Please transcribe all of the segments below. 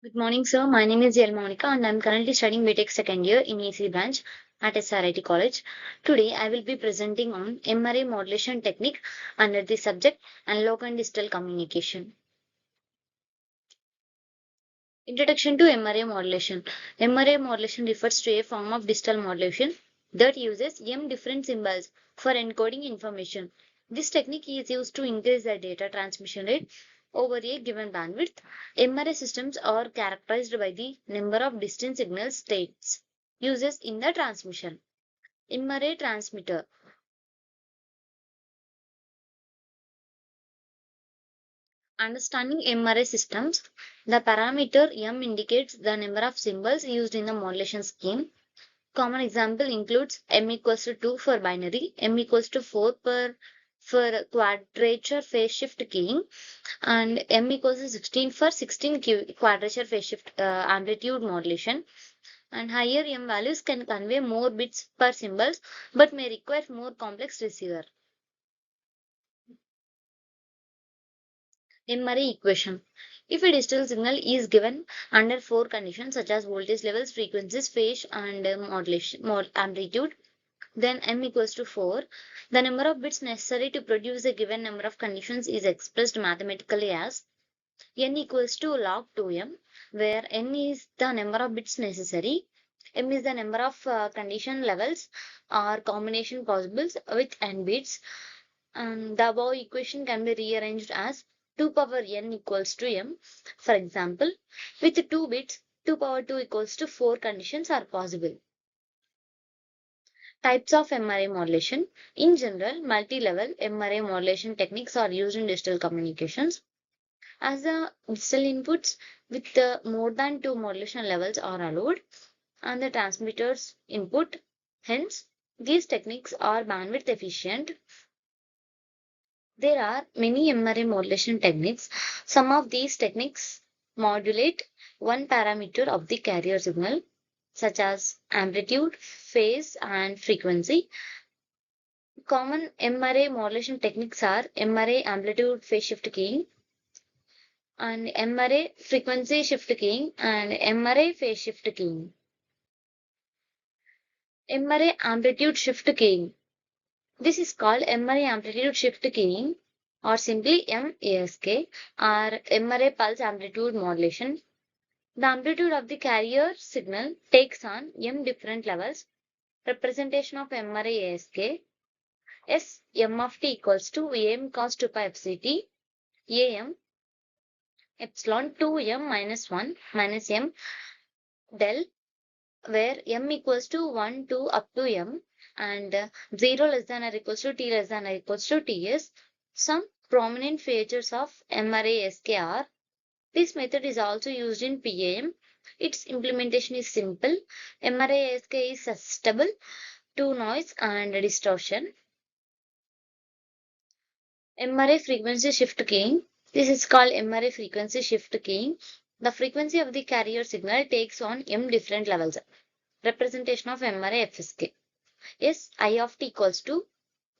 Good morning, sir. My name is Yel Monica, and I'm currently studying BTech second year in AC branch at SRIT College. Today, I will be presenting on MRA modulation technique under the subject Analog and Digital Communication. Introduction to MRA modulation. MRA modulation refers to a form of digital modulation that uses M different symbols for encoding information. This technique is used to increase the data transmission rate over a given bandwidth. MRA systems are characterized by the number of distinct signal states uses in the transmission. MRA transmitter. Understanding MRA systems, the parameter M indicates the number of symbols used in the modulation scheme. Common example includes m equals to 2 for binary, m equals to 4 for quadrature phase shift keying, and m equals to 16 for 16 quadrature phase shift amplitude modulation. And higher m values can convey more bits per symbols but may require more complex receiver. MRA equation. If a digital signal is given under four conditions such as voltage levels, frequencies, phase, and amplitude, then m equals to 4. The number of bits necessary to produce a given number of conditions is expressed mathematically as n equals to log 2m, where n is the number of bits necessary, m is the number of condition levels or combination possibles with n bits, and the above equation can be rearranged as 2 power n equals to m. For example, with 2 bits, 2 power 2 equals to 4 conditions are possible. Types of MRA modulation. In general, multi-level MRA modulation techniques are used in digital communications. As the digital inputs with more than two modulation levels are allowed and the transmitter's input, hence, these techniques are bandwidth efficient. There are many MRA modulation techniques. Some of these techniques modulate one parameter of the carrier signal, such as amplitude, phase, and frequency. Common MRA modulation techniques are MRA amplitude phase shift keying and MRA frequency shift keying and MRA phase shift keying. MRA amplitude shift keying. This is called MRA amplitude shift keying or simply MASK or MRA pulse amplitude modulation. The amplitude of the carrier signal takes on M different levels. Representation of MRA ASK. S M of t equals to AM cos 2 pi FCT AM epsilon 2m minus 1 minus m del, where m equals to 1 to up to m and 0 less than or equals to t less than or equals to ts. Some prominent features of MRASK are: this method is also used in PAM. Its implementation is simple. MRASK is susceptible to noise and distortion. MRA frequency shift keying. This is called MRA frequency shift keying. The frequency of the carrier signal takes on m different levels. Representation of MRA FSK. Yes, I of t equals to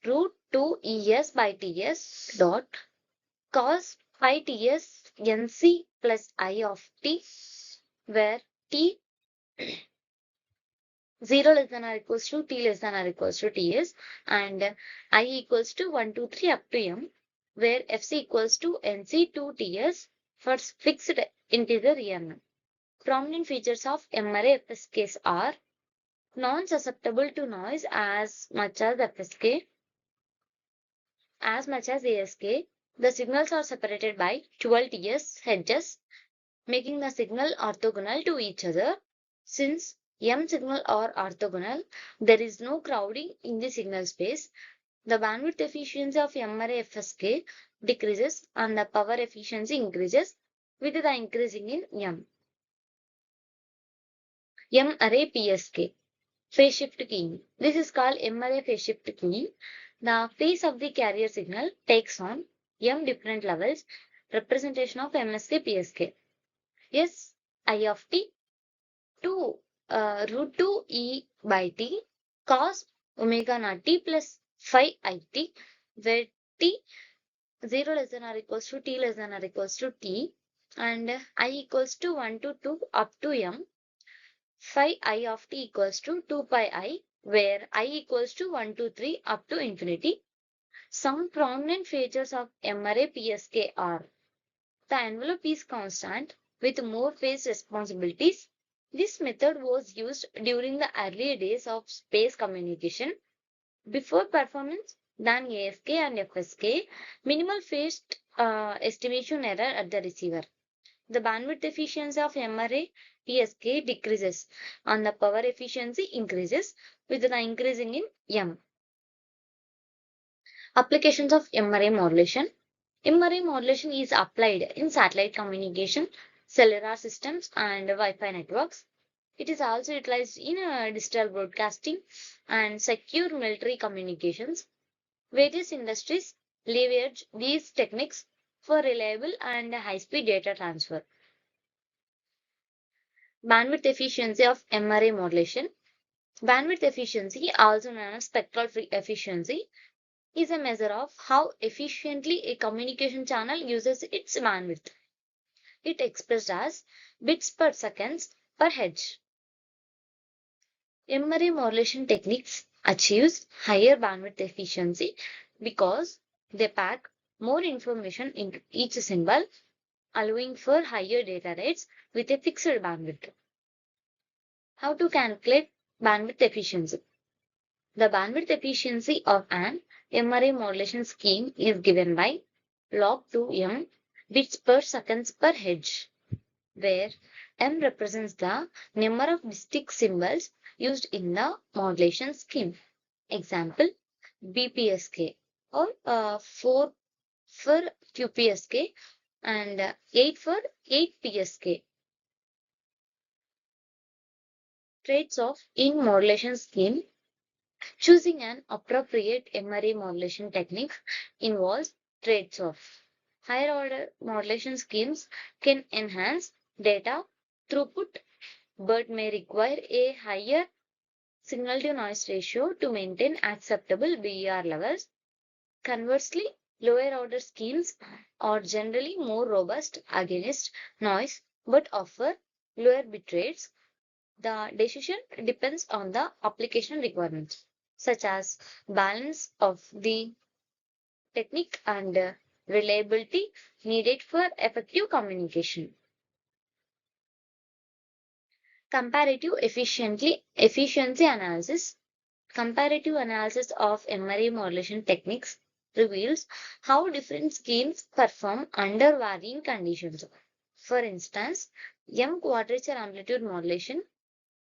root 2 ES by TS dot cos pi TS NC plus I of t, where t 0 less than or equals to t less than or equals to ts and I equals to 1, 2, 3 up to m, where fc equals to nc 2 ts for fixed integer n. Prominent features of MRA FSKs are non-susceptible to noise as much as FSK, as much as ASK. The signals are separated by 12 TS edges, making the signal orthogonal to each other. Since M signal are orthogonal, there is no crowding in the signal space. The bandwidth efficiency of MRA FSK decreases and the power efficiency increases with the increasing in M. MRA PSK. Phase shift keying. This is called MRA phase shift keying. The phase of the carrier signal takes on M different levels. Representation of MSK PSK. S I of t 2 root 2 e by t cos omega naught t plus phi I t, where t 0 less than or equals to t less than or equals to t and I equals to 1 to 2 up to m, phi I of t equals to 2 pi I, where I equals to 1 to 3 up to infinity. Some prominent features of MRA PSK are: the envelope is constant with more phase responsibilities. This method was used during the early days of space communication. Before performance than ASK and FSK, minimal phase estimation error at the receiver. The bandwidth efficiency of MRA PSK decreases and the power efficiency increases with the increasing in M. Applications of MRA modulation. MRA modulation is applied in satellite communication, cellular systems, and Wi-Fi networks. It is also utilized in digital broadcasting and secure military communications. Various industries leverage these techniques for reliable and high-speed data transfer. Bandwidth efficiency of MRA modulation. Bandwidth efficiency, also known as spectral efficiency, is a measure of how efficiently a communication channel uses its bandwidth. It expressed as bits per seconds per hertz. MRA modulation techniques achieves higher bandwidth efficiency because they pack more information into each symbol, allowing for higher data rates with a fixed bandwidth. How to calculate bandwidth efficiency? The bandwidth efficiency of an MRA modulation scheme is given by log 2m bits per seconds per hertz, where m represents the number of distinct symbols used in the modulation scheme. Example, BPSK or 4 for QPSK and 8 for 8PSK. Traits of in modulation scheme. Choosing an appropriate MRA modulation technique involves trades-off. Higher order modulation schemes can enhance data throughput but may require a higher signal to noise ratio to maintain acceptable BER levels. Conversely, lower order schemes are generally more robust against noise but offer lower bit rates. The decision depends on the application requirements, such as balance of the technique and reliability needed for effective communication. Comparative efficiency analysis. Comparative analysis of MRA modulation techniques reveals how different schemes perform under varying conditions. For instance, M quadrature amplitude modulation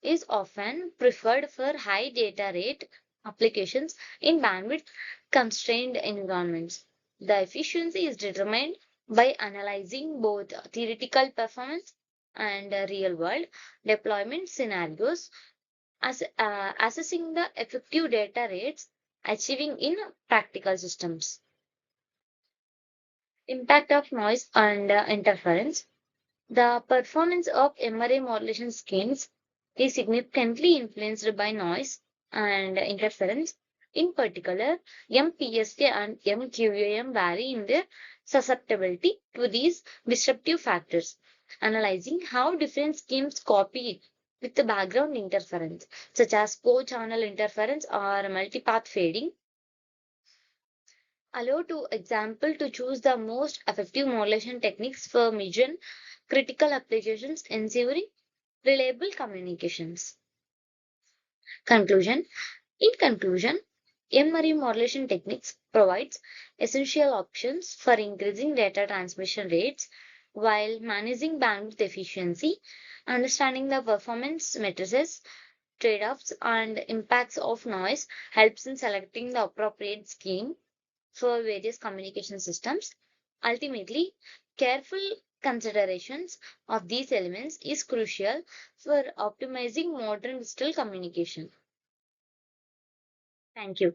is often preferred for high data rate applications in bandwidth constrained environments. The efficiency is determined by analyzing both theoretical performance and real world deployment scenarios, assessing the effective data rates achieving in practical systems. Impact of noise and interference. The performance of MRA modulation schemes is significantly influenced by noise and interference. In particular, MPSK and MQAM vary in their susceptibility to these disruptive factors. Analyzing how different schemes copy with the background interference, such as co-channel interference or multipath fading, allow to example to choose the most effective modulation techniques for mission critical applications ensuring reliable communications. Conclusion. In conclusion, MRE modulation techniques provides essential options for increasing data transmission rates while managing bandwidth efficiency. Understanding the performance matrices, trade-offs, and impacts of noise helps in selecting the appropriate scheme for various communication systems. Ultimately, careful considerations of these elements is crucial for optimizing modern digital communication. Thank you.